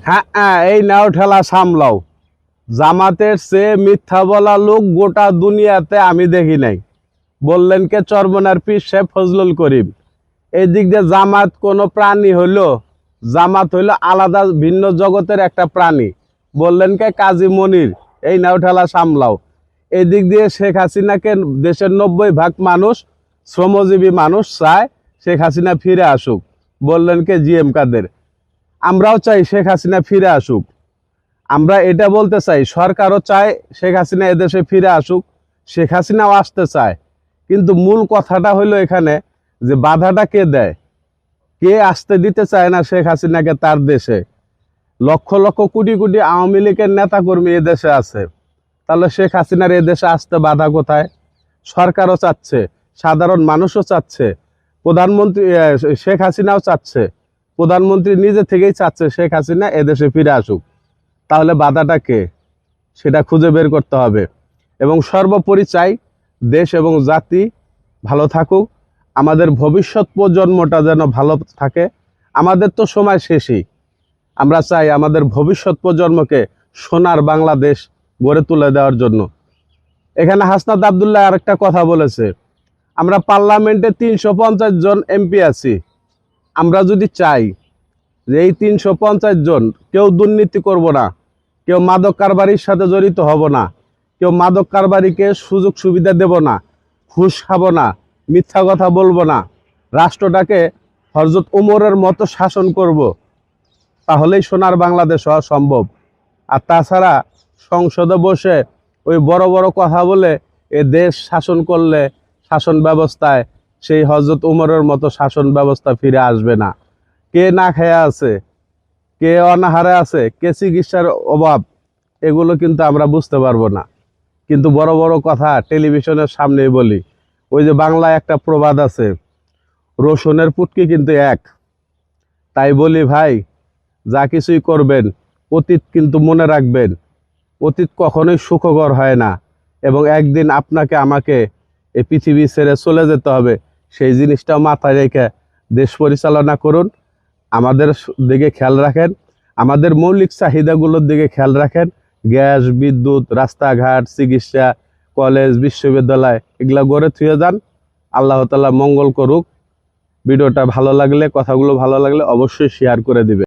হ্যাঁ হ্যাঁ, এই নাও ঠেলা সামলাও। জামাতের চেয়ে মিথ্যা বলা লোক গোটা দুনিয়াতে আমি দেখি নাই। বললেন কে চরমনার পীর সাহেব ফজলুল করিম। এই দিক দিয়ে জামাত কোনো প্রাণী হইলো? জামাত হইলো আলাদা ভিন্ন জগতের একটা প্রাণী। বললেন কে কাজী মনির। এই নাও ঠেলা সামলাও। এই দিক দিয়ে শেখ হাসিনাকে দেশের 90% মানুষ, শ্রমজীবী মানুষ চায় শেখ হাসিনা ফিরে আসুক। বললেন কে জিএম কাদের। আমরাও চাই শেখ হাসিনা ফিরে আসুক। আমরা এটা বলতে চাই, সরকারও চায় শেখ হাসিনা এদেশে ফিরে আসুক, শেখ হাসিনাও আসতে চায়। কিন্তু মূল কথাটা হলো এখানে যে বাধাটা কে দেয়? কে আসতে দিতে চায় না শেখ হাসিনাকে তার দেশে? লক্ষ লক্ষ কোটি কোটি আওয়ামী লীগের নেতাকর্মী এদেশে আছে। তাহলে শেখ হাসিনার এদেশে আসতে বাধা কোথায়? সরকারও চাচ্ছে, সাধারণ মানুষও চাচ্ছে, প্রধানমন্ত্রী শেখ হাসিনাও চাচ্ছে, প্রধানমন্ত্রী নিজে থেকেই চাচ্ছে শেখ হাসিনা এদেশে ফিরে আসুক। তাহলে বাধাটা কে? সেটা খুঁজে বের করতে হবে। এবং সর্বোপরি চাই দেশ এবং জাতি ভালো থাকুক, আমাদের ভবিষ্যৎ প্রজন্মটা যেন ভালো থাকে। আমাদের তো সময় শেষই। আমরা চাই আমাদের ভবিষ্যৎ প্রজন্মকে সোনার বাংলাদেশ গড়ে তুলে দেওয়ার জন্য। এখানে হাসনাত আবদুল্লাহ আরেকটা কথা বলেছে, আমরা পার্লামেন্টে 350 জন এমপি আছি। আমরা যদি চাই যে এই 350 জন কেউ দুর্নীতি করব না, কেউ মাদক কারবারির সাথে জড়িত হব না, কেউ মাদক কারবারিকে সুযোগ সুবিধা দেব না, ঘুষ খাবো না, মিথ্যা কথা বলবো না, রাষ্ট্রটাকে হযরত ওমরের মতো শাসন করব, তাহলেই সোনার বাংলাদেশ হওয়া সম্ভব। আর তাছাড়া সংসদে বসে ওই বড় বড় কথা বলে এ দেশ শাসন করলে শাসন ব্যবস্থায় সেই হযরত ওমরের মতো শাসন ব্যবস্থা ফিরে আসবে না। কে না খেয়ে আছে, কে অনাহারে আছে, কে চিকিৎসার অভাব, এগুলো কিন্তু আমরা বুঝতে পারবো না। কিন্তু বড় বড় কথা টেলিভিশনের সামনেই বলি। ওই যে বাংলায় একটা প্রবাদ আছে, রসুনের পুটকি কিন্তু এক। তাই বলি ভাই, যা কিছুই করবেন অতীত কিন্তু মনে রাখবেন। অতীত কখনোই সুখকর হয় না, এবং একদিন আপনাকে আমাকে এই পৃথিবী ছেড়ে চলে যেতে হবে। সেই জিনিসটা মাথায় রেখে দেশ পরিচালনা করুন। আমাদের দিকে খেয়াল রাখেন, আমাদের মৌলিক চাহিদাগুলোর দিকে খেয়াল রাখেন। গ্যাস, বিদ্যুৎ, রাস্তাঘাট, চিকিৎসা, কলেজ, বিশ্ববিদ্যালয় এগুলা গড়ে থুয়ে যান। আল্লাহ তাআলা মঙ্গল করুক। ভিডিওটা ভালো লাগলে, কথাগুলো ভালো লাগলে অবশ্যই শেয়ার করে দিবেন।